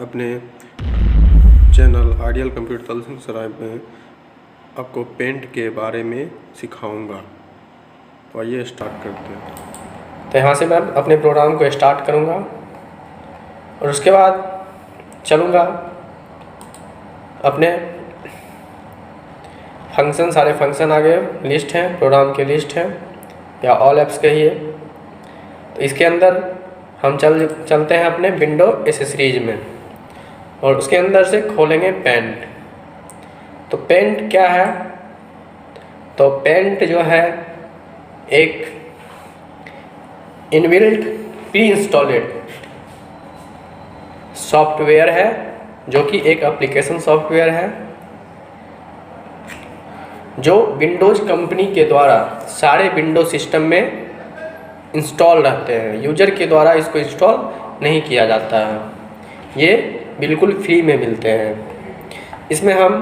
अपने channel ideal computer तलसिंहसराय में आपको पेंट के बारे में सिखाऊंगा। तो आइए स्टार्ट करते हैं। तो यहाँ से मैं अपने प्रोग्राम को स्टार्ट करूँगा और उसके बाद चलूँगा अपने फंक्शन, सारे फंक्शन आगे लिस्ट हैं, प्रोग्राम की लिस्ट है या ऑल ऐप्स कहिए। तो इसके अंदर हम चलते हैं अपने विंडो एसेसरीज में और उसके अंदर से खोलेंगे पेंट। तो पेंट क्या है? तो पेंट जो है एक इनबिल्ट प्री इंस्टॉलेड सॉफ्टवेयर है, जो कि एक एप्लीकेशन सॉफ्टवेयर है जो विंडोज़ कंपनी के द्वारा सारे विंडो सिस्टम में इंस्टॉल रहते हैं। यूजर के द्वारा इसको इंस्टॉल नहीं किया जाता है, ये बिल्कुल फ्री में मिलते हैं। इसमें हम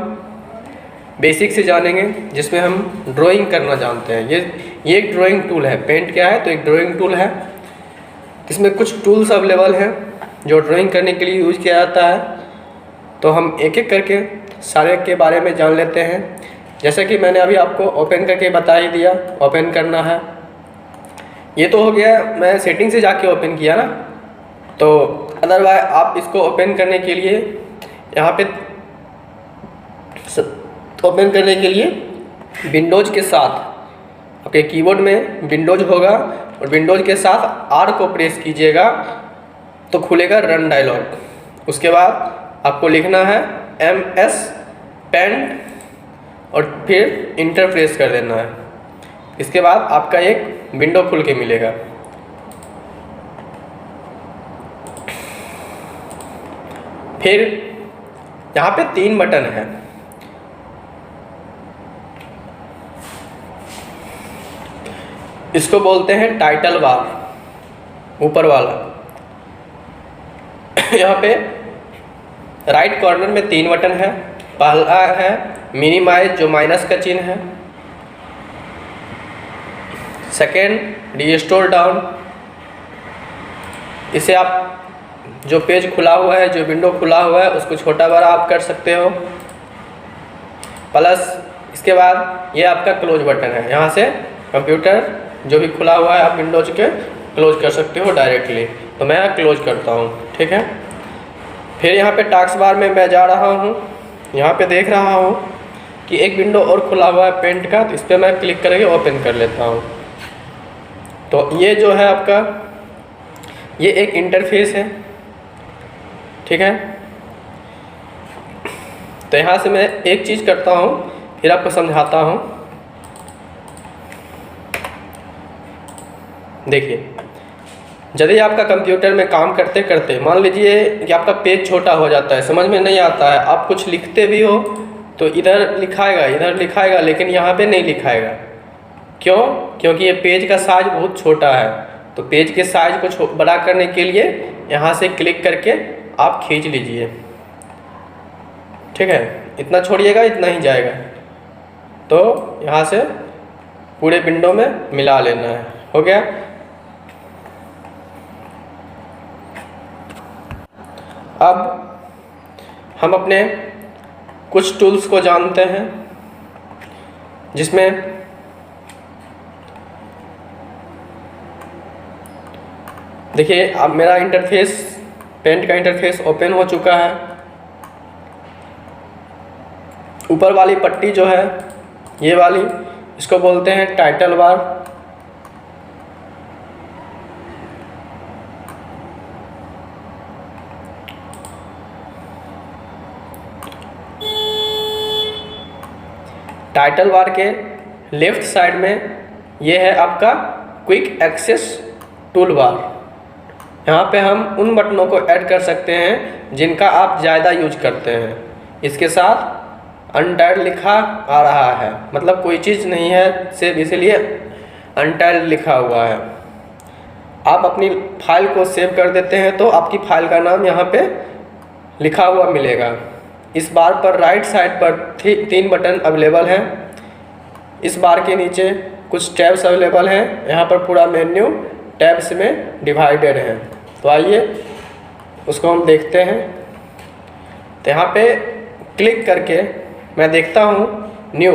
बेसिक से जानेंगे, जिसमें हम ड्राइंग करना जानते हैं। ये एक ड्राइंग टूल है। पेंट क्या है? तो एक ड्राइंग टूल है। इसमें कुछ टूल्स अवेलेबल हैं जो ड्राइंग करने के लिए यूज़ किया जाता है। तो हम एक एक करके सारे के बारे में जान लेते हैं। जैसे कि मैंने अभी आपको ओपन करके बता ही दिया, ओपन करना है। ये तो हो गया, मैं सेटिंग से जाके ओपन किया ना। तो अदरवाइज आप इसको ओपन करने के लिए यहाँ पे ओपन करने के लिए विंडोज़ के साथ आपके कीबोर्ड में विंडोज़ होगा और विंडोज़ के साथ आर को प्रेस कीजिएगा तो खुलेगा रन डायलॉग। उसके बाद आपको लिखना है MS पेंट और फिर इंटर प्रेस कर देना है। इसके बाद आपका एक विंडो खुल के मिलेगा। फिर यहाँ पे 3 बटन है। इसको बोलते हैं टाइटल बार, ऊपर वाला। यहाँ पे राइट कॉर्नर में 3 बटन है। पहला है मिनिमाइज, जो माइनस का चिन्ह है। सेकेंड रिस्टोर डाउन, इसे आप जो पेज खुला हुआ है, जो विंडो खुला हुआ है, उसको छोटा बड़ा आप कर सकते हो। प्लस इसके बाद ये आपका क्लोज बटन है। यहाँ से कंप्यूटर जो भी खुला हुआ है आप विंडोज के क्लोज कर सकते हो डायरेक्टली। तो मैं क्लोज करता हूँ, ठीक है। फिर यहाँ पे टास्क बार में मैं जा रहा हूँ। यहाँ पे देख रहा हूँ कि एक विंडो और खुला हुआ है पेंट का, तो इस पर मैं क्लिक करके ओपन कर लेता हूँ। तो ये जो है आपका, ये एक इंटरफेस है, ठीक है। तो यहाँ से मैं एक चीज़ करता हूँ, फिर आपको समझाता हूँ। देखिए, यदि आपका कंप्यूटर में काम करते करते मान लीजिए कि आपका पेज छोटा हो जाता है, समझ में नहीं आता है, आप कुछ लिखते भी हो तो इधर लिखाएगा लेकिन यहाँ पे नहीं लिखाएगा। क्यों? क्योंकि ये पेज का साइज बहुत छोटा है। तो पेज के साइज को बड़ा करने के लिए यहाँ से क्लिक करके आप खींच लीजिए, ठीक है। इतना छोड़िएगा, इतना ही जाएगा। तो यहाँ से पूरे विंडो में मिला लेना है। हो गया। अब हम अपने कुछ टूल्स को जानते हैं, जिसमें देखिए अब मेरा इंटरफेस, पेंट का इंटरफेस ओपन हो चुका है। ऊपर वाली पट्टी जो है, ये वाली, इसको बोलते हैं टाइटल बार। टाइटल बार के लेफ्ट साइड में ये है आपका क्विक एक्सेस टूल बार। यहाँ पे हम उन बटनों को ऐड कर सकते हैं जिनका आप ज़्यादा यूज करते हैं। इसके साथ अनटाइल्ड लिखा आ रहा है, मतलब कोई चीज़ नहीं है सिर्फ इसलिए अनटाइल्ड लिखा हुआ है। आप अपनी फाइल को सेव कर देते हैं तो आपकी फाइल का नाम यहाँ पे लिखा हुआ मिलेगा। इस बार पर राइट साइड पर 3 बटन अवेलेबल हैं। इस बार के नीचे कुछ टैब्स अवेलेबल हैं। यहाँ पर पूरा मेन्यू टैब्स में डिवाइडेड है। तो आइए उसको हम देखते हैं। तो यहाँ पे क्लिक करके मैं देखता हूँ न्यू।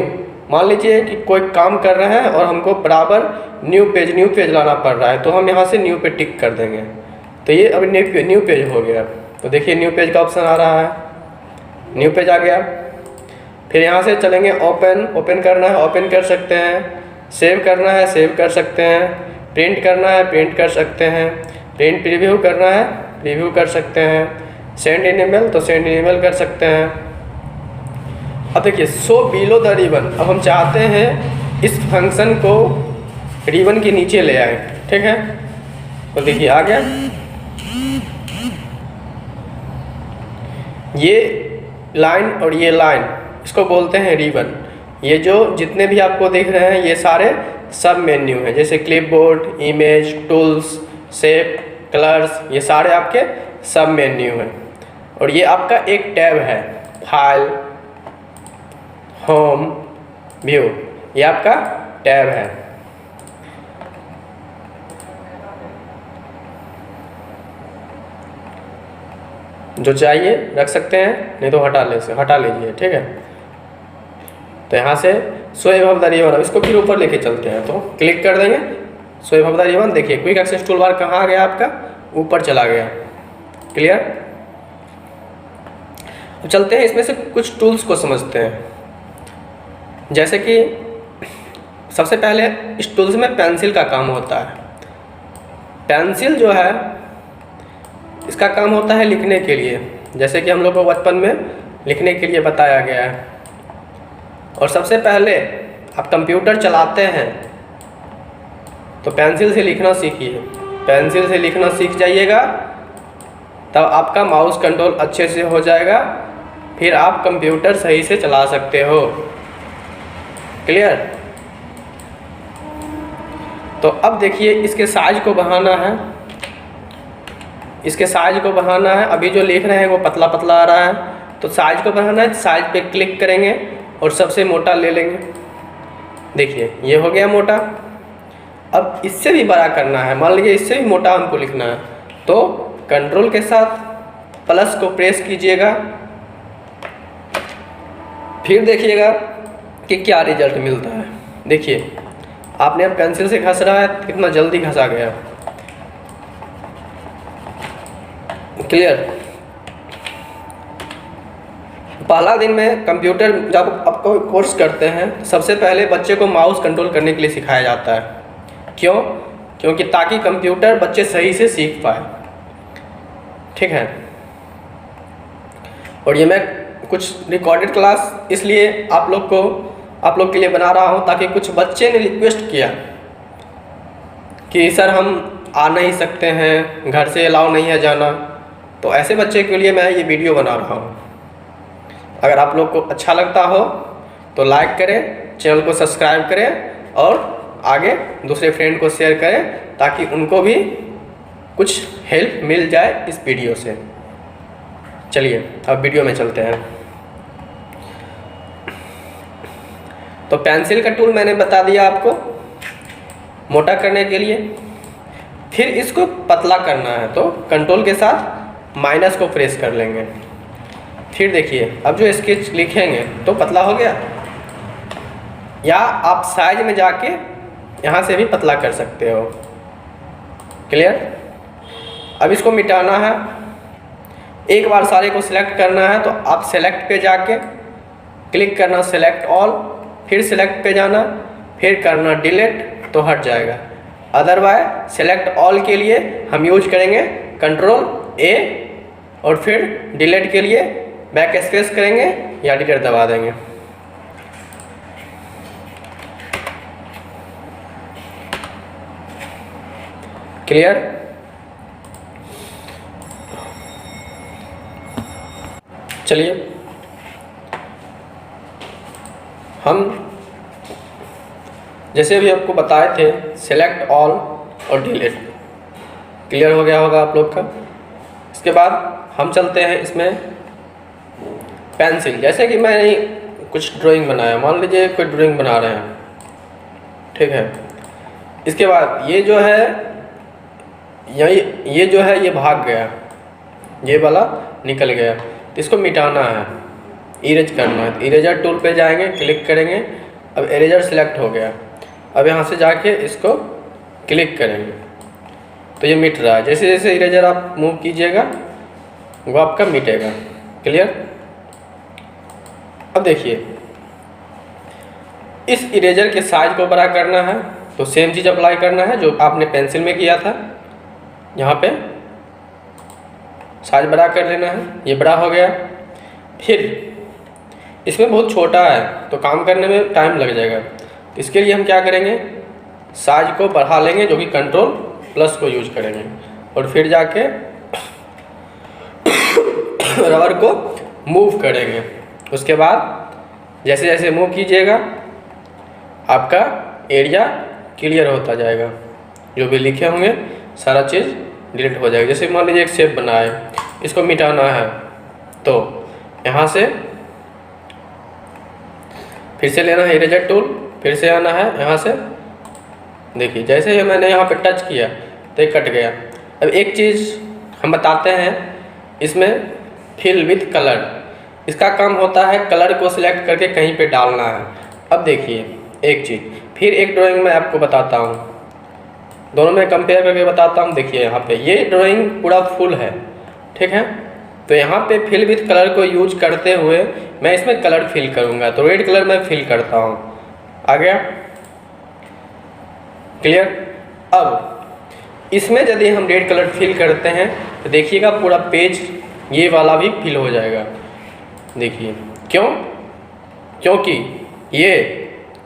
मान लीजिए कि कोई काम कर रहे हैं और हमको बराबर न्यू पेज लाना पड़ रहा है, तो हम यहाँ से न्यू पे टिक कर देंगे। तो ये अभी न्यू पेज हो गया। तो देखिए न्यू पेज का ऑप्शन आ रहा है, न्यू पेज आ गया। फिर यहाँ से चलेंगे ओपन करना है ओपन कर सकते हैं, सेव करना है सेव कर सकते हैं, प्रिंट करना है प्रिंट कर सकते हैं, प्रिंट प्रीव्यू करना है प्रीव्यू कर सकते हैं, सेंड इन ईमेल तो सेंड इन ईमेल कर सकते हैं। अब देखिए शो बिलो द रिबन, अब हम चाहते हैं इस फंक्शन को रिबन के नीचे ले आए, ठीक है। तो देखिए आ गया, ये लाइन और ये लाइन इसको बोलते हैं रिबन। ये जो जितने भी आपको दिख रहे हैं ये सारे सब मेन्यू हैं, जैसे clipboard, image, tools, shape, colours, ये सारे आपके सब मेन्यू हैं। और ये आपका एक टैब है, फाइल, होम, व्यू, ये आपका टैब है। जो चाहिए रख सकते हैं, नहीं तो हटा लीजिए, ठीक है। तो यहाँ से शो एबव द रिबन, इसको फिर ऊपर लेके चलते हैं, तो क्लिक कर देंगे शो एबव द रिबन। देखिए क्विक एक्सेस टूल बार कहाँ आ गया आपका, ऊपर चला गया। क्लियर। अब चलते हैं इसमें से कुछ टूल्स को समझते हैं। जैसे कि सबसे पहले इस टूल्स में पेंसिल का काम होता है। पेंसिल जो है इसका काम होता है लिखने के लिए, जैसे कि हम लोग को बचपन में लिखने के लिए बताया गया है। और सबसे पहले आप कंप्यूटर चलाते हैं तो पेंसिल से लिखना सीखिए। पेंसिल से लिखना सीख जाइएगा तब आपका माउस कंट्रोल अच्छे से हो जाएगा, फिर आप कंप्यूटर सही से चला सकते हो। क्लियर। तो अब देखिए इसके साइज को बढ़ाना है, इसके साइज को बढ़ाना है। अभी जो लिख रहे हैं वो पतला पतला आ रहा है, तो साइज को बढ़ाना है। साइज पे क्लिक करेंगे और सबसे मोटा ले लेंगे। देखिए ये हो गया मोटा। अब इससे भी बड़ा करना है, मान लीजिए इससे भी मोटा हमको लिखना है, तो कंट्रोल के साथ प्लस को प्रेस कीजिएगा, फिर देखिएगा कि क्या रिजल्ट मिलता है। देखिए आपने अब पेंसिल से घस रहा है, कितना जल्दी घसा गया। क्लियर। पहला दिन में कंप्यूटर जब आपको कोर्स करते हैं, सबसे पहले बच्चे को माउस कंट्रोल करने के लिए सिखाया जाता है। क्यों? क्योंकि ताकि कंप्यूटर बच्चे सही से सीख पाए, ठीक है। और ये मैं कुछ रिकॉर्डेड क्लास इसलिए आप लोग के लिए बना रहा हूँ, ताकि कुछ बच्चे ने रिक्वेस्ट किया कि सर हम आ नहीं सकते हैं, घर से अलाउ नहीं है जाना, तो ऐसे बच्चे के लिए मैं ये वीडियो बना रहा हूँ। अगर आप लोग को अच्छा लगता हो तो लाइक करें, चैनल को सब्सक्राइब करें और आगे दूसरे फ्रेंड को शेयर करें, ताकि उनको भी कुछ हेल्प मिल जाए इस वीडियो से। चलिए अब वीडियो में चलते हैं। तो पेंसिल का टूल मैंने बता दिया आपको मोटा करने के लिए। फिर इसको पतला करना है तो कंट्रोल के साथ माइनस को प्रेस कर लेंगे। फिर देखिए अब जो स्केच लिखेंगे तो पतला हो गया, या आप साइज में जाके यहाँ से भी पतला कर सकते हो। क्लियर। अब इसको मिटाना है, एक बार सारे को सिलेक्ट करना है, तो आप सेलेक्ट पे जाके क्लिक करना सेलेक्ट ऑल, फिर सेलेक्ट पे जाना, फिर करना डिलीट, तो हट जाएगा। अदरवाइज सेलेक्ट ऑल के लिए हम यूज करेंगे कंट्रोल ए, और फिर डिलीट के लिए बैक स्पेस करेंगे या डिलीट दबा देंगे। क्लियर। चलिए हम जैसे भी आपको बताए थे सेलेक्ट ऑल और डिलीट, क्लियर हो गया होगा आप लोग का। इसके बाद हम चलते हैं इसमें पेंसिल। जैसे कि मैंने कुछ ड्राइंग बनाया, मान लीजिए कोई ड्राइंग बना रहे हैं, ठीक है। इसके बाद ये जो है ये भाग गया, ये वाला निकल गया। तो इसको मिटाना है, इरेज करना है। तो इरेजर टूल पे जाएंगे, क्लिक करेंगे। अब इरेजर सिलेक्ट हो गया। अब यहाँ से जाके इसको क्लिक करेंगे तो ये मिट रहा है। जैसे जैसे इरेजर आप मूव कीजिएगा वो आपका मिटेगा। क्लियर। अब देखिए, इस इरेजर के साइज को बड़ा करना है तो सेम चीज़ अप्लाई करना है जो आपने पेंसिल में किया था। यहाँ पे साइज बड़ा कर लेना है, ये बड़ा हो गया। फिर इसमें बहुत छोटा है तो काम करने में टाइम लग जाएगा। तो इसके लिए हम क्या करेंगे, साइज को बढ़ा लेंगे, जो कि कंट्रोल प्लस को यूज करेंगे। और फिर जाके रबर को मूव करेंगे। उसके बाद जैसे जैसे मूव कीजिएगा आपका एरिया क्लियर होता जाएगा। जो भी लिखे होंगे सारा चीज़ डिलीट हो जाएगा। जैसे मान लीजिए एक शेप बना है, इसको मिटाना है तो यहाँ से फिर से लेना है इरेजर टूल, फिर से आना है यहाँ से। देखिए जैसे ही मैंने यहाँ पे टच किया तो ये कट गया। अब एक चीज़ हम बताते हैं, इसमें फिल विथ कलर, इसका काम होता है कलर को सिलेक्ट करके कहीं पे डालना है। अब देखिए एक चीज़, फिर एक ड्राइंग मैं आपको बताता हूँ, दोनों में कंपेयर करके बताता हूँ। देखिए यहाँ पे ये ड्राइंग पूरा फुल है, ठीक है। तो यहाँ पे फिल विथ कलर को यूज करते हुए मैं इसमें कलर फिल करूँगा। तो रेड कलर मैं फिल करता हूँ, आ गया। क्लियर। अब इसमें यदि हम रेड कलर फिल करते हैं तो देखिएगा पूरा पेज ये वाला भी फिल हो जाएगा। देखिए क्यों, क्योंकि ये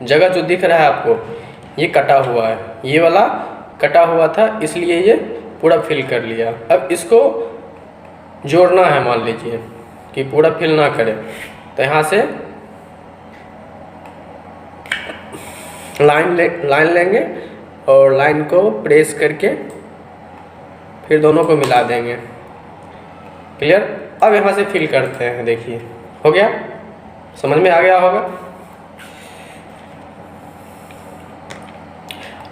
जगह जो दिख रहा है आपको ये कटा हुआ है, ये वाला कटा हुआ था, इसलिए ये पूरा फिल कर लिया। अब इसको जोड़ना है, मान लीजिए कि पूरा फिल ना करे तो यहाँ से लाइन लेंगे और लाइन को प्रेस करके फिर दोनों को मिला देंगे। क्लियर। अब यहाँ से फिल करते हैं। देखिए हो गया, समझ में आ गया होगा।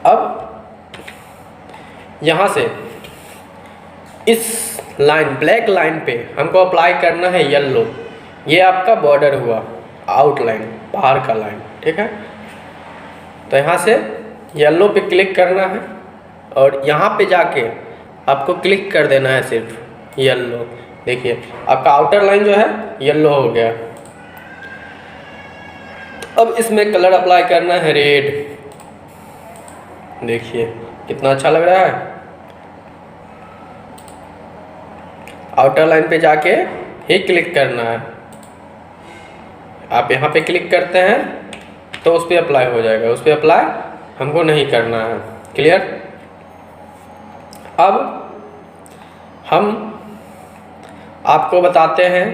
अब यहाँ से इस लाइन ब्लैक लाइन पे हमको अप्लाई करना है येलो। ये आपका बॉर्डर हुआ, आउटलाइन बाहर का लाइन, ठीक है। तो यहाँ से येलो पे क्लिक करना है और यहाँ पे जाके आपको क्लिक कर देना है सिर्फ येलो। देखिए आपका आउटर लाइन जो है येलो हो गया। अब इसमें कलर अप्लाई करना है रेड। देखिए कितना अच्छा लग रहा है। आउटर लाइन पे जाके ही क्लिक करना है। आप यहाँ पे क्लिक करते हैं तो उस पर अप्लाई हो जाएगा, उस पर अप्लाई हमको नहीं करना है। क्लियर। अब हम आपको बताते हैं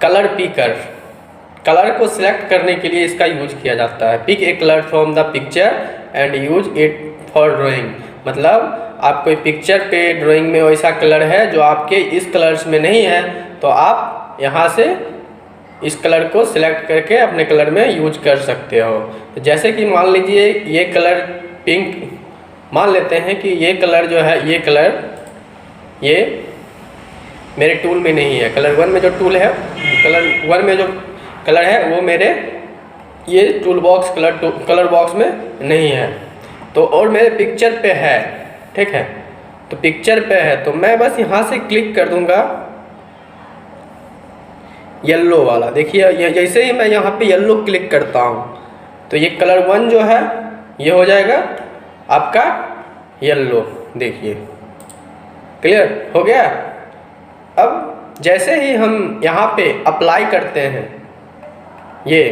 कलर पिकर। कलर को सिलेक्ट करने के लिए इसका यूज किया जाता है। Pick a colour from the picture and use it for drawing. मतलब आप कोई पिक्चर पे ड्राइंग में वैसा कलर है जो आपके इस कलर्स में नहीं है, तो आप यहाँ से इस कलर को सिलेक्ट करके अपने कलर में यूज कर सकते हो। तो जैसे कि मान लीजिए ये कलर पिंक, मान लेते हैं कि ये कलर जो है, ये कलर ये मेरे टूल में नहीं है। कलर वन में जो टूल है, कलर वन में जो कलर है वो मेरे ये टूल बॉक्स कलर बॉक्स में नहीं है, तो और मेरे पिक्चर पे है, ठीक है। तो पिक्चर पे है तो मैं बस यहाँ से क्लिक कर दूंगा येलो वाला। देखिए जैसे ही मैं यहाँ पे येलो क्लिक करता हूँ तो ये कलर वन जो है ये हो जाएगा आपका येलो। देखिए क्लियर हो गया। अब जैसे ही हम यहाँ पे अप्लाई करते हैं ये,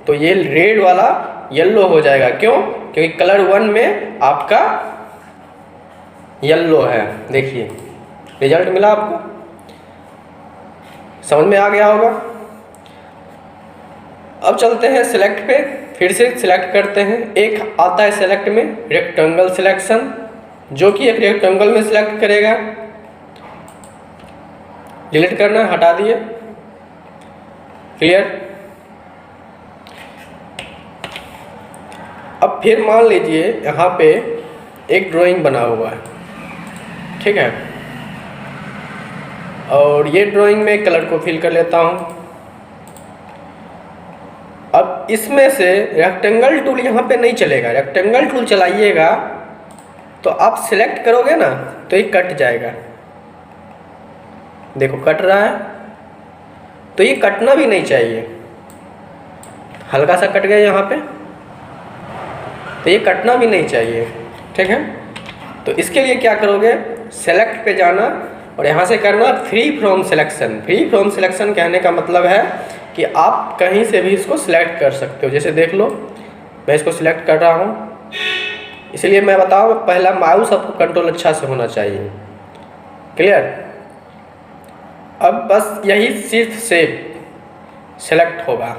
तो ये रेड वाला येलो हो जाएगा। क्यों? क्योंकि कलर वन में आपका येलो है। देखिए रिजल्ट मिला आपको, समझ में आ गया होगा। अब चलते हैं सिलेक्ट पे, फिर से सिलेक्ट करते हैं। एक आता है सिलेक्ट में रेक्टेंगल सिलेक्शन, जो कि एक रेक्टेंगल में सिलेक्ट करेगा। डिलीट करना, हटा दिए। क्लियर। अब फिर मान लीजिए यहाँ पे एक ड्राइंग बना हुआ है, ठीक है। और ये ड्राइंग में कलर को फिल कर लेता हूँ। अब इसमें से रेक्टेंगल टूल यहाँ पे नहीं चलेगा, रेक्टेंगल टूल चलाइएगा तो आप सिलेक्ट करोगे ना तो ये कट जाएगा। देखो कट रहा है, तो ये कटना भी नहीं चाहिए। हल्का सा कट गया यहाँ पे, तो ये कटना भी नहीं चाहिए, ठीक है। तो इसके लिए क्या करोगे, सेलेक्ट पे जाना और यहाँ से करना free from selection. Free from selection कहने का मतलब है कि आप कहीं से भी इसको सिलेक्ट कर सकते हो। जैसे देख लो मैं इसको सिलेक्ट कर रहा हूँ, इसलिए मैं बताऊँ पहला माउस आपको कंट्रोल अच्छा से होना चाहिए। क्लियर। अब बस यही सिर्फ शेप सेलेक्ट होगा।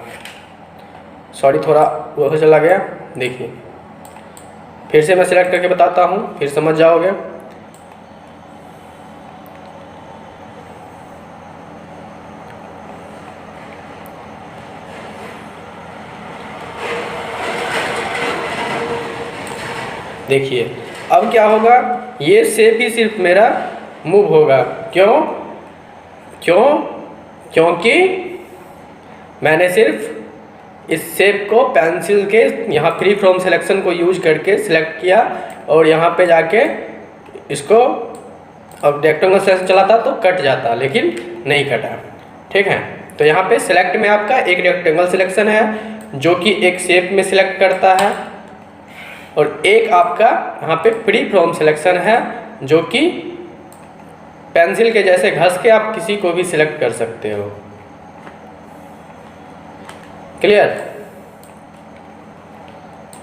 सॉरी थोड़ा वो चला गया, देखिए फिर से मैं सिलेक्ट करके बताता हूँ, फिर समझ जाओगे। देखिए अब क्या होगा, ये शेप ही सिर्फ मेरा मूव होगा। क्योंकि मैंने सिर्फ इस शेप को पेंसिल के यहाँ फ्री फ्रॉम सिलेक्शन को यूज करके सिलेक्ट किया और यहाँ पे जाके इसको, अब रेक्टेंगल सिलेक्शन चलाता तो कट जाता लेकिन नहीं कटा, ठीक है। तो यहाँ पे सिलेक्ट में आपका एक रेक्टेंगल सिलेक्शन है जो कि एक शेप में सिलेक्ट करता है, और एक आपका यहाँ पे फ्री फ्रॉम सिलेक्शन है जो कि पेंसिल के जैसे घस के आप किसी को भी सिलेक्ट कर सकते हो। क्लियर,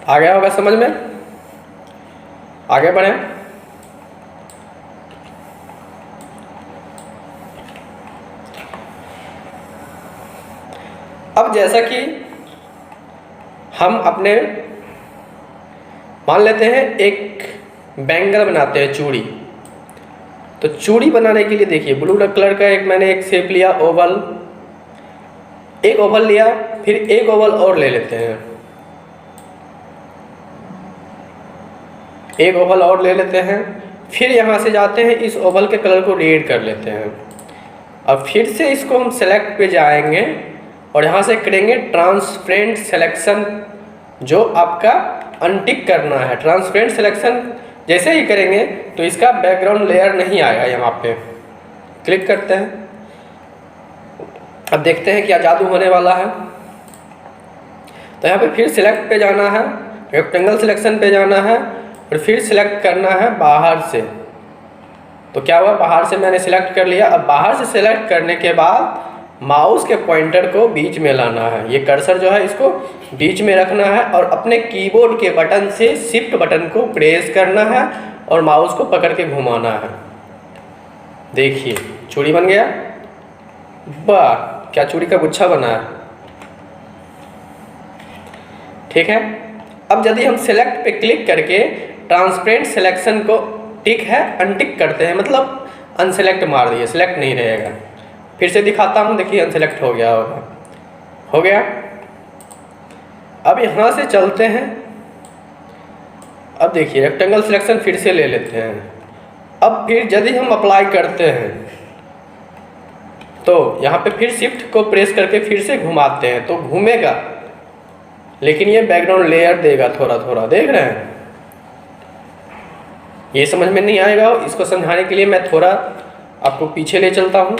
आ गया होगा समझ में। आगे बढ़े। अब जैसा कि हम अपने मान लेते हैं एक बैंगल बनाते हैं, चूड़ी। तो चूड़ी बनाने के लिए देखिए ब्लू कलर का मैंने एक शेप लिया, ओवल। एक ओवल लिया, फिर एक ओवल और ले लेते हैं, एक ओवल और ले लेते हैं। फिर यहाँ से जाते हैं इस ओवल के कलर को रेड कर लेते हैं। अब फिर से इसको हम सेलेक्ट पे जाएंगे और यहाँ से करेंगे ट्रांसपेरेंट सिलेक्शन, जो आपका अनटिक करना है। ट्रांसपेरेंट सिलेक्शन जैसे ही करेंगे तो इसका बैकग्राउंड लेयर नहीं आएगा। यहाँ पे क्लिक करते हैं, अब देखते हैं क्या जादू होने वाला है। तो यहाँ पे फिर सिलेक्ट पे जाना है, रेक्टेंगल सिलेक्शन पे जाना है और फिर सिलेक्ट करना है बाहर से। तो क्या हुआ, बाहर से मैंने सिलेक्ट कर लिया। अब बाहर से सिलेक्ट करने के बाद माउस के पॉइंटर को बीच में लाना है, ये कर्सर जो है इसको बीच में रखना है और अपने कीबोर्ड के बटन से शिफ्ट बटन को प्रेस करना है और माउस को पकड़ के घुमाना है। देखिए चूड़ी बन गया। वाह, क्या चूड़ी का गुच्छा बना है, ठीक है। अब यदि हम सेलेक्ट पे क्लिक करके ट्रांसपेरेंट सिलेक्शन को टिक है अनटिक करते हैं, मतलब अनसेलेक्ट मार दिए, सिलेक्ट नहीं रहेगा। फिर से दिखाता हूँ, देखिए अनसेलेक्ट हो गया होगा, हो गया। अब यहाँ से चलते हैं, अब देखिए रेक्टेंगल सिलेक्शन फिर से ले लेते हैं। अब फिर यदि हम अप्लाई करते हैं तो यहाँ पे फिर शिफ्ट को प्रेस करके फिर से घुमाते हैं तो घूमेगा, लेकिन ये बैकग्राउंड लेयर देगा थोड़ा थोड़ा, देख रहे हैं। ये समझ में नहीं आएगा, इसको समझाने के लिए मैं थोड़ा आपको पीछे ले चलता हूँ।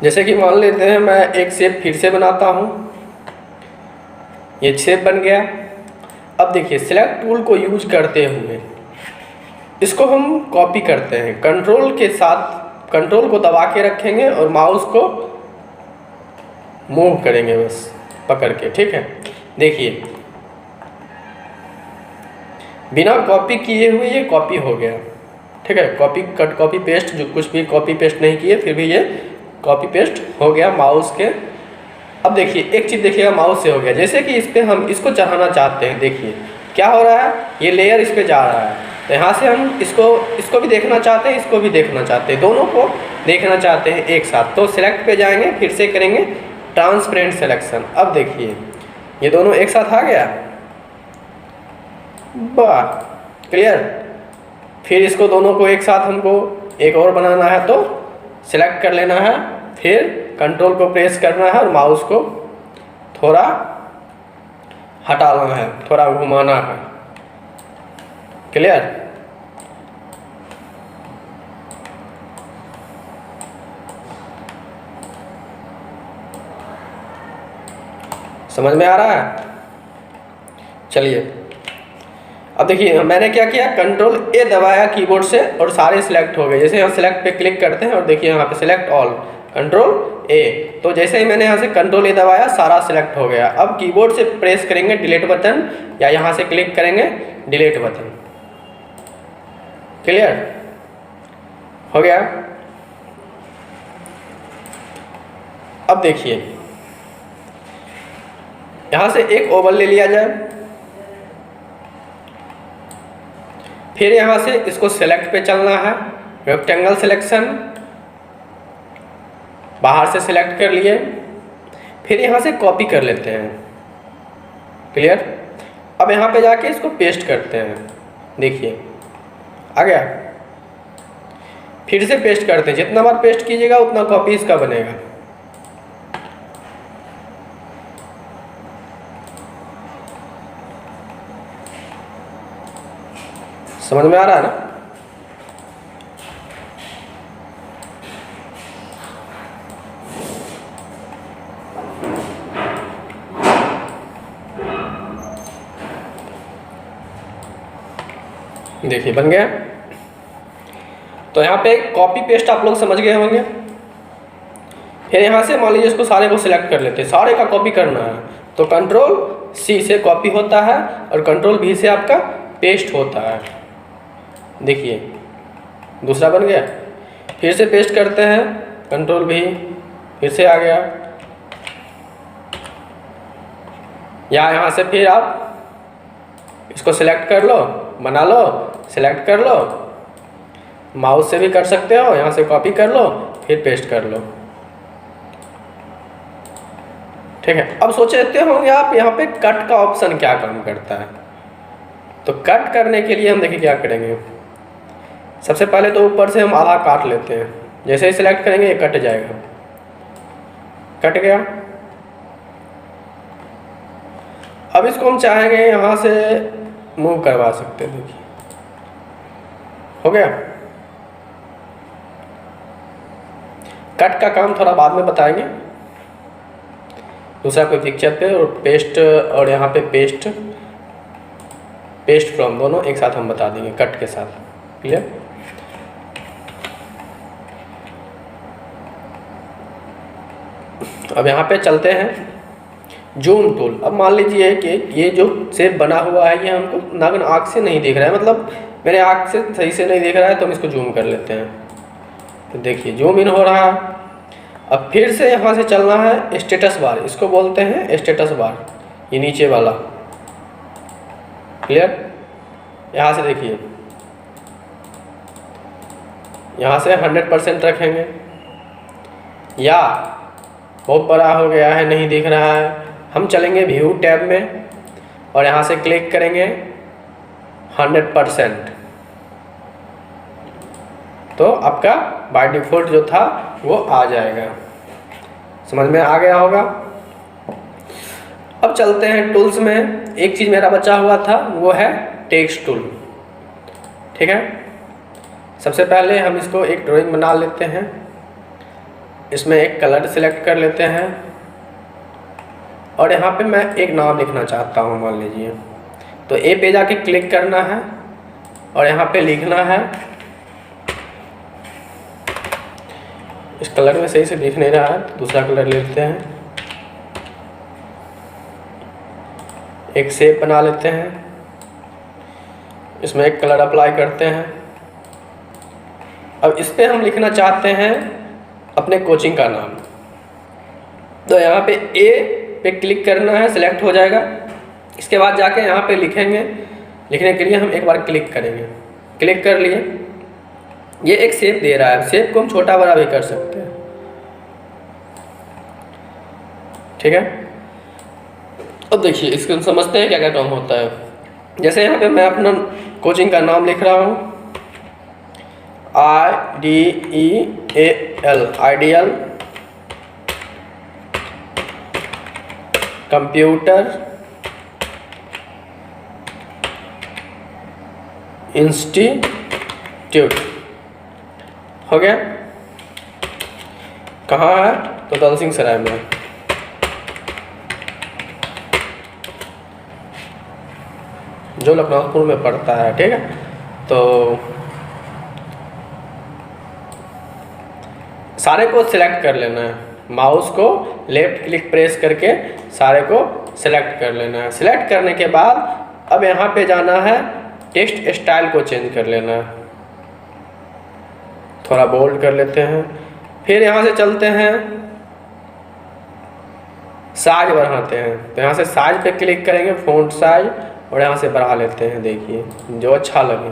जैसे कि मान लेते हैं मैं एक शेप फिर से बनाता हूँ, ये शेप बन गया। अब देखिए सिलेक्ट टूल को यूज करते हुए इसको हम कॉपी करते हैं, कंट्रोल के साथ कंट्रोल को दबा के रखेंगे और माउस को मूव करेंगे बस पकड़ के, ठीक है। देखिए बिना कॉपी किए हुए ये कॉपी हो गया, ठीक है। कॉपी कट कॉपी पेस्ट, जो कुछ भी कॉपी पेस्ट नहीं किए फिर भी ये कॉपी पेस्ट हो गया माउस के। अब देखिए एक चीज़ देखिएगा, माउस से हो गया। जैसे कि इस पर हम इसको चढ़ाना चाहते हैं, देखिए क्या हो रहा है, ये लेयर इस पर जा रहा है। तो यहाँ से हम इसको भी देखना चाहते हैं, इसको भी देखना चाहते हैं, दोनों को देखना चाहते हैं एक साथ। तो सिलेक्ट पे जाएंगे, फिर से करेंगे ट्रांसपेरेंट सिलेक्शन। अब देखिए ये दोनों एक साथ आ गया, वाह क्लियर। फिर इसको दोनों को एक साथ हमको एक और बनाना है तो सिलेक्ट कर लेना है, फिर कंट्रोल को प्रेस करना है और माउस को थोड़ा हटाना है, थोड़ा घुमाना है। क्लियर? समझ में आ रहा है? चलिए अब देखिए मैंने क्या किया, कंट्रोल ए दबाया कीबोर्ड से और सारे सिलेक्ट हो गए। जैसे हम सिलेक्ट पे क्लिक करते हैं और देखिए यहाँ पे सिलेक्ट ऑल, कंट्रोल ए, तो जैसे ही मैंने यहाँ से कंट्रोल ए दबाया सारा सिलेक्ट हो गया। अब कीबोर्ड से प्रेस करेंगे डिलीट बटन या यहाँ से क्लिक करेंगे डिलीट बटन। क्लियर हो गया? अब देखिए यहाँ से एक ओवल ले लिया जाए, फिर यहाँ से इसको सेलेक्ट पे चलना है, रेक्टेंगल सिलेक्शन बाहर से सिलेक्ट कर लिए, फिर यहाँ से कॉपी कर लेते हैं। क्लियर? अब यहाँ पे जाके इसको पेस्ट करते हैं, देखिए आ गया। फिर से पेस्ट करते हैं, जितना बार पेस्ट कीजिएगा उतना कॉपी इसका बनेगा। समझ में आ रहा है ना? देखिए बन गया। तो यहाँ पे कॉपी पेस्ट आप लोग समझ गए होंगे। फिर यहाँ से मान लीजिए इसको सारे को सिलेक्ट कर लेते हैं, सारे का कॉपी करना है तो कंट्रोल सी से कॉपी होता है और कंट्रोल भी से आपका पेस्ट होता है। देखिए दूसरा बन गया। फिर से पेस्ट करते हैं, कंट्रोल भी, फिर से आ गया। या यहाँ से फिर आप इसको सिलेक्ट कर लो, बना लो, सिलेक्ट कर लो, माउस से भी कर सकते हो, यहाँ से कॉपी कर लो फिर पेस्ट कर लो। ठीक है। अब सोचते होंगे आप यहाँ पे कट का ऑप्शन क्या काम करता है। तो कट करने के लिए हम देखिए क्या करेंगे। सबसे पहले तो ऊपर से हम आधा काट लेते हैं, जैसे ही सिलेक्ट करेंगे ये कट जाएगा। कट गया। अब इसको हम चाहेंगे यहाँ से मूव करवा सकते हैं। देखिए हो गया। कट का काम थोड़ा बाद में बताएंगे, दूसरा कोई पिक्चर पे और पेस्ट, और यहाँ पे पेस्ट फ्रॉम दोनों एक साथ हम बता देंगे कट के साथ। क्लियर? अब यहाँ पे चलते हैं जूम टूल। अब मान लीजिए कि ये जो शेप बना हुआ है ये हमको नागन आँख से नहीं दिख रहा है, मतलब मेरे आँख से सही से नहीं दिख रहा है, तो हम इसको जूम कर लेते हैं। तो देखिए जूम इन हो रहा है। अब फिर से यहाँ से चलना है स्टेटस बार, इसको बोलते हैं स्टेटस बार, ये नीचे वाला। क्लियर? यहाँ से देखिए, यहाँ से 100% रखेंगे, या बहुत बड़ा हो गया है नहीं दिख रहा है, हम चलेंगे व्यू टैब में और यहाँ से क्लिक करेंगे 100%, तो आपका बाय डिफ़ॉल्ट जो था वो आ जाएगा। समझ में आ गया होगा। अब चलते हैं टूल्स में। एक चीज़ मेरा बचा हुआ था वो है टेक्स्ट टूल। ठीक है। सबसे पहले हम इसको एक ड्राइंग बना लेते हैं, इसमें एक कलर सिलेक्ट कर लेते हैं और यहाँ पे मैं एक नाम लिखना चाहता हूँ मान लीजिए। तो ए पे जाके क्लिक करना है और यहाँ पे लिखना है, इस कलर में सही से दिख नहीं रहा है तो दूसरा कलर लेते हैं, एक शेप बना लेते हैं, इसमें एक कलर अप्लाई करते हैं। अब इस पे हम लिखना चाहते हैं अपने कोचिंग का नाम, तो यहाँ पे ए पे क्लिक करना है, सिलेक्ट हो जाएगा। इसके बाद जाके यहाँ पे लिखेंगे, लिखने के लिए हम एक बार क्लिक करेंगे, क्लिक कर लिए, ये एक शेप दे रहा है, शेप को हम छोटा बड़ा भी कर सकते हैं। ठीक है। अब देखिए इसको समझते हैं क्या क्या काम होता है। जैसे यहाँ पे मैं अपना कोचिंग का नाम लिख रहा हूँ, IDEAL आइडियल कंप्यूटर इंस्टीट्यूट हो गया। कहाँ है? तो दलसिंह सराय में। जो लखनऊपुर में पड़ता है, ठीक है। तो सारे को सिलेक्ट कर लेना है, माउस को लेफ्ट क्लिक प्रेस करके सारे को सिलेक्ट कर लेना है। सिलेक्ट करने के बाद अब यहाँ पे जाना है, टेक्स्ट स्टाइल को चेंज कर लेना है, थोड़ा बोल्ड कर लेते हैं। फिर यहाँ से चलते हैं, साइज बढ़ाते हैं। तो यहाँ से साइज पे क्लिक करेंगे, फ़ॉन्ट साइज, और यहाँ से बढ़ा लेते हैं, देखिए जो अच्छा लगे।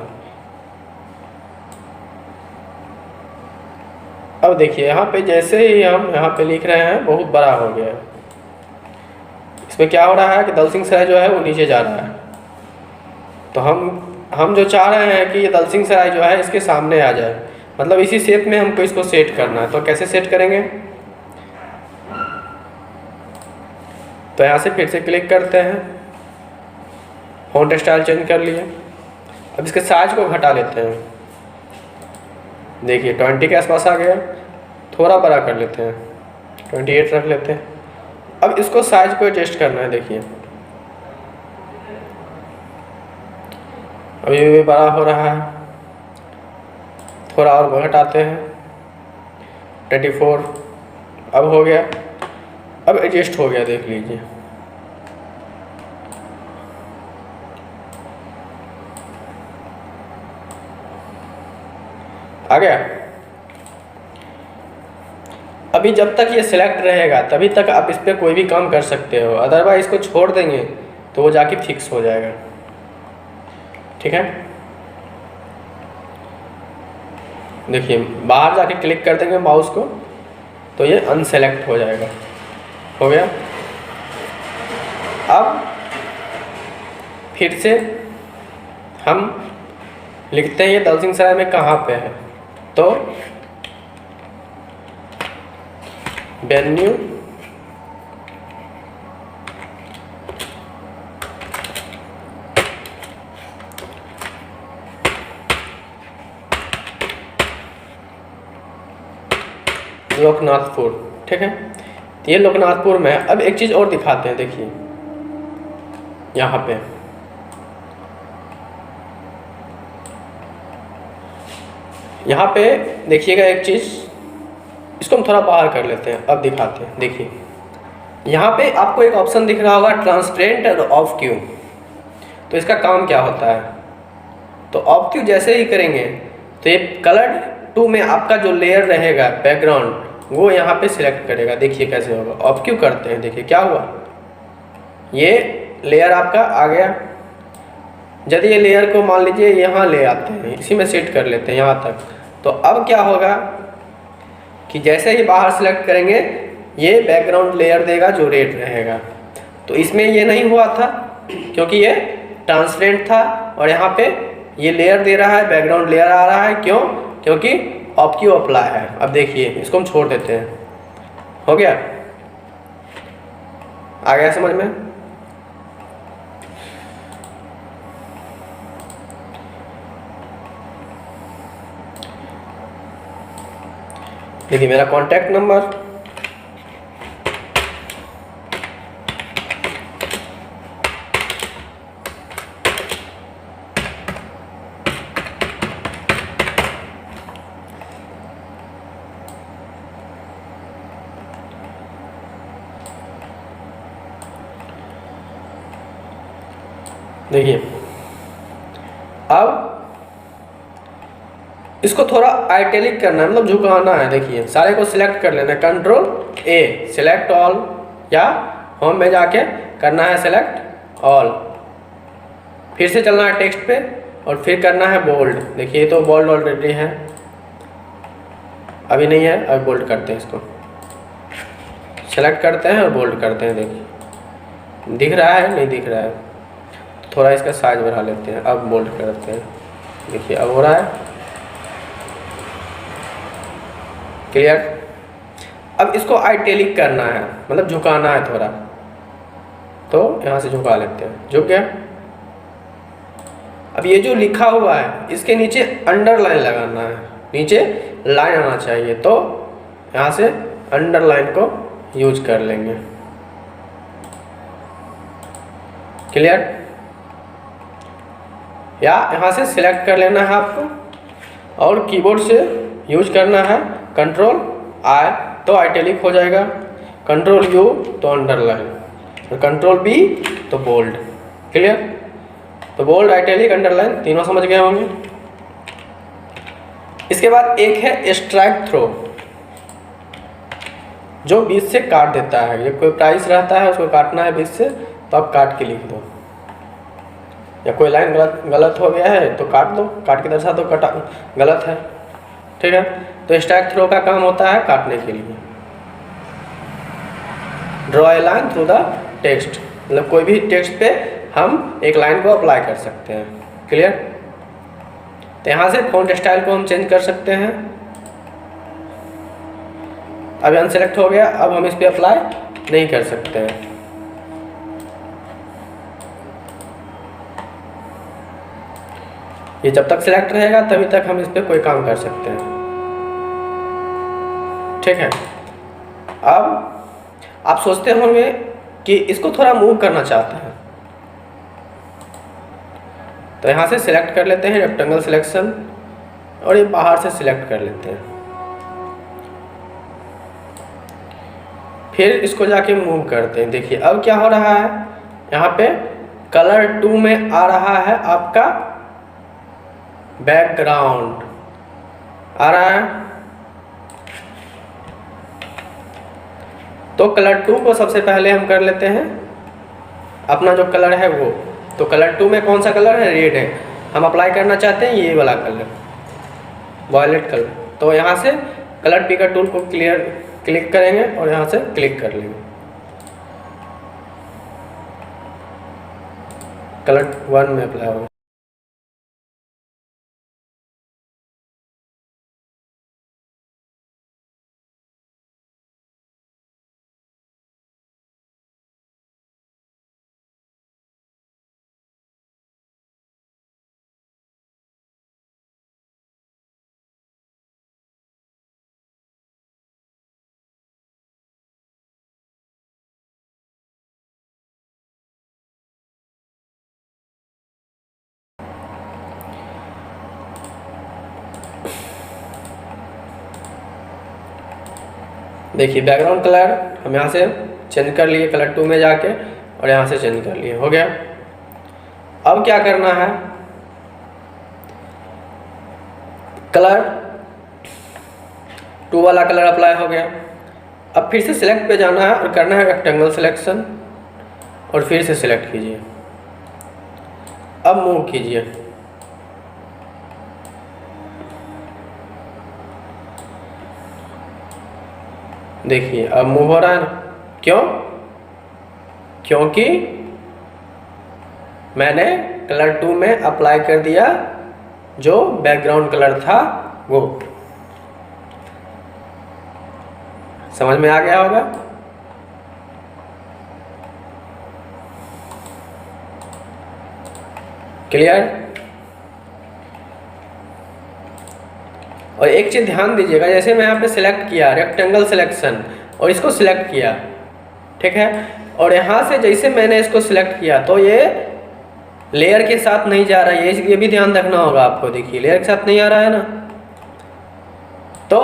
अब देखिए यहाँ पे जैसे ही हम यहाँ पे लिख रहे हैं बहुत बड़ा हो गया है। इसमें क्या हो रहा है कि दलसिंह सराय जो है वो नीचे जा रहा है। तो हम जो चाह रहे हैं कि ये दलसिंह सराय जो है इसके सामने आ जाए, मतलब इसी शेप में हमको इसको सेट करना है। तो कैसे सेट करेंगे? तो यहाँ से फिर से क्लिक करते हैं, फ़ॉन्ट स्टाइल चेंज कर लिए। अब इसके साइज को घटा लेते हैं, देखिए 20 के आसपास आ गया। थोड़ा बड़ा कर लेते हैं, 28 रख लेते हैं। अब इसको साइज को एडजस्ट करना है, देखिए अभी भी बड़ा हो रहा है। थोड़ा और घटाते हैं, 24 अब हो गया। अब एडजस्ट हो गया, देख लीजिए। आ गया। अभी जब तक ये सिलेक्ट रहेगा तभी तक आप इस पर कोई भी काम कर सकते हो, अदरवाइज इसको छोड़ देंगे तो वो जाके फिक्स हो जाएगा, ठीक है। देखिए बाहर जाके क्लिक कर देंगे माउस को तो ये अनसेलेक्ट हो जाएगा। हो गया। अब फिर से हम लिखते हैं ये दलसिंह सराय में कहाँ पे है। तो वेन्यू लोकनाथपुर, ठीक है। तो ये लोकनाथपुर में है। अब एक चीज़ और दिखाते हैं, देखिए यहाँ पे देखिएगा एक चीज़, इसको हम थोड़ा बाहर कर लेते हैं। अब दिखाते हैं, देखिए यहाँ पे आपको एक ऑप्शन दिख रहा होगा ट्रांसपेरेंट और ऑफ क्यू। तो इसका काम क्या होता है? तो ऑफ क्यू जैसे ही करेंगे तो ये कलर 2 में आपका जो लेयर रहेगा बैकग्राउंड वो यहाँ पे सिलेक्ट करेगा। देखिए कैसे होगा। ऑफ क्यू करते हैं, देखिए क्या हुआ, ये लेयर आपका आ गया। यदि ये लेयर को मान लीजिए यहाँ ले आते हैं, इसी में सेट कर लेते हैं यहाँ तक। तो अब क्या होगा कि जैसे ही बाहर सेलेक्ट करेंगे ये बैकग्राउंड लेयर देगा जो रेड रहेगा। तो इसमें ये नहीं हुआ था क्योंकि ये ट्रांसपेरेंट था, और यहाँ पे ये लेयर दे रहा है, बैकग्राउंड लेयर आ रहा है। क्यों? क्योंकि ऑफ क्यू अप्लाई है। अब देखिए इसको हम छोड़ देते हैं। हो गया? आ गया समझ में? देखिए मेरा कॉन्टैक्ट नंबर, देखिए अब इसको थोड़ा आइटैलिक करना है, मतलब झुकाना है। देखिए सारे को सिलेक्ट कर लेना है, कंट्रोल ए सिलेक्ट ऑल, या होम में जाके करना है सिलेक्ट ऑल। फिर से चलना है टेक्स्ट पे और फिर करना है बोल्ड। देखिए तो बोल्ड ऑलरेडी है, अभी नहीं है, अभी बोल्ड करते हैं। इसको सेलेक्ट करते हैं और बोल्ड करते हैं। देखिए दिख रहा है, नहीं दिख रहा है, थोड़ा इसका साइज बढ़ा लेते हैं। अब बोल्ड करते हैं, देखिए अब हो रहा है। क्लियर। अब इसको आइटैलिक करना है, मतलब झुकाना है थोड़ा, तो यहाँ से झुका लेते हैं, झुक गया। अब ये जो लिखा हुआ है इसके नीचे अंडरलाइन लगाना है, नीचे लाइन आना चाहिए, तो यहाँ से अंडरलाइन को यूज कर लेंगे। क्लियर। या यहाँ से सिलेक्ट कर लेना है आपको और कीबोर्ड से यूज करना है कंट्रोल आई तो आइटैलिक हो जाएगा, कंट्रोल यू तो अंडरलाइन और कंट्रोल बी तो बोल्ड। क्लियर। तो बोल्ड, आइटैलिक, अंडरलाइन तीनों समझ गए होंगे। इसके बाद एक है स्ट्राइक थ्रो, जो बीच से काट देता है। ये कोई प्राइस रहता है उसको काटना है बीच से, तो आप काट के लिख दो, या कोई लाइन गलत हो गया है तो काट दो, काट के दर्शा दो कटा गलत है। ठीक है। तो स्ट्राइक थ्रो का काम होता है काटने के लिए। Draw a line through the text, मतलब कोई भी टेक्स्ट पे हम एक लाइन को अप्लाई कर सकते हैं। क्लियर। तो यहाँ से फॉन्ट स्टाइल को हम चेंज कर सकते हैं। अभी अनसेलेक्ट हो गया, अब हम इस पर अप्लाई नहीं कर सकते हैं। ये जब तक सिलेक्ट रहेगा तभी तक हम इस पर कोई काम कर सकते हैं। ठीक है। अब आप सोचते होंगे कि इसको थोड़ा मूव करना चाहते हैं, तो यहाँ से सिलेक्ट कर लेते हैं रेक्टेंगल सिलेक्शन और ये बाहर से सिलेक्ट कर लेते हैं। फिर इसको जाके मूव करते हैं। देखिए अब क्या हो रहा है, यहाँ पे कलर 2 में आ रहा है आपका बैकग्राउंड आ रहा है। तो कलर 2 को सबसे पहले हम कर लेते हैं अपना जो कलर है वो। तो कलर 2 में कौन सा कलर है, रेड है। हम अप्लाई करना चाहते हैं ये वाला कलर, वॉयलेट कलर। तो यहाँ से कलर पिकर टूल को क्लिक करेंगे और यहाँ से क्लिक कर लेंगे। कलर 1 में अप्लाई होगा। देखिए बैकग्राउंड कलर हम यहाँ से चेंज कर लिए, कलर 2 में जाके और यहाँ से चेंज कर लिए, हो गया। अब क्या करना है, कलर 2 वाला कलर अप्लाई हो गया। अब फिर से सिलेक्ट पे जाना है और करना है रेक्टेंगल सिलेक्शन और फिर से सिलेक्ट कीजिए। अब मूव कीजिए। देखिए अब मूव हो रहा है ना, क्यों? क्योंकि मैंने कलर 2 में अप्लाई कर दिया जो बैकग्राउंड कलर था वो। समझ में आ गया होगा। क्लियर। और एक चीज़ ध्यान दीजिएगा, जैसे मैं यहाँ पे सिलेक्ट किया रेक्टेंगल सिलेक्शन और इसको सिलेक्ट किया, ठीक है, और यहाँ से जैसे मैंने इसको सिलेक्ट किया तो ये लेयर के साथ नहीं जा रहा है, ये भी ध्यान रखना होगा आपको। देखिए लेयर के साथ नहीं आ रहा है ना, तो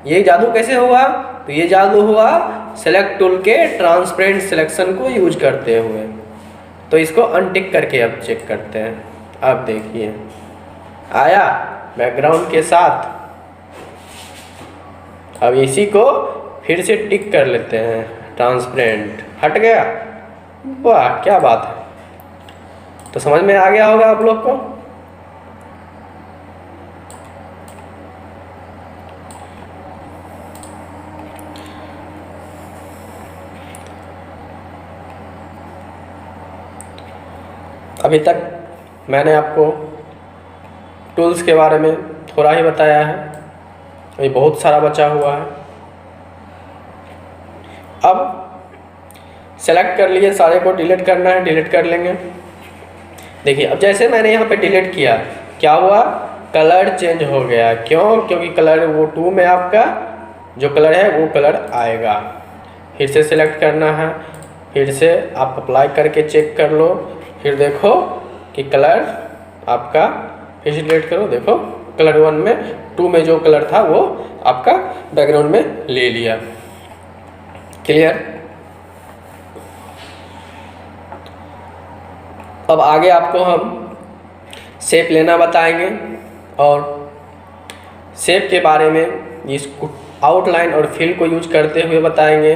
ये जादू कैसे हुआ? तो ये जादू हुआ सेलेक्ट टूल के ट्रांसपेरेंट सिलेक्शन को यूज करते हुए। तो इसको अनटिक करके अब चेक करते हैं। अब देखिए आया बैकग्राउंड के साथ। अब इसी को फिर से टिक कर लेते हैं, ट्रांसपेरेंट हट गया। वाह क्या बात है। तो समझ में आ गया होगा आप लोग को। अभी तक मैंने आपको टूल्स के बारे में थोड़ा ही बताया है। अभी बहुत सारा बचा हुआ है। अब सेलेक्ट कर लिए, सारे को डिलीट करना है, डिलीट कर लेंगे। देखिए अब जैसे मैंने यहाँ पे डिलीट किया, क्या हुआ, कलर चेंज हो गया। क्यों? क्योंकि कलर वो 2 में आपका जो कलर है वो कलर आएगा। फिर से सिलेक्ट करना है, फिर से आप अप्लाई करके चेक कर लो, फिर देखो कि कलर आपका, फिर से डिलीट करो, देखो कलर 1 में 2 में जो कलर था वो आपका बैकग्राउंड में ले लिया। क्लियर? अब आगे आपको हम शेप लेना बताएंगे और शेप के बारे में इसको आउटलाइन और फिल को यूज करते हुए बताएंगे।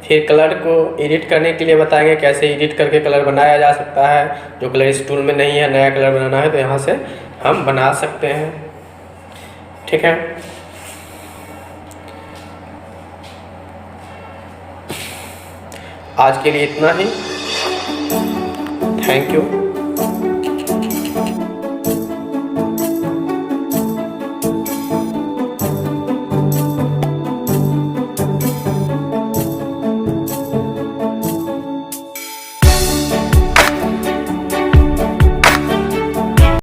फिर कलर को एडिट करने के लिए बताएंगे, कैसे एडिट करके कलर बनाया जा सकता है। जो कलर इस टूल में नहीं है, नया कलर बनाना है तो यहाँ से हम बना सकते हैं। ठीक है, आज के लिए इतना ही। Thank you.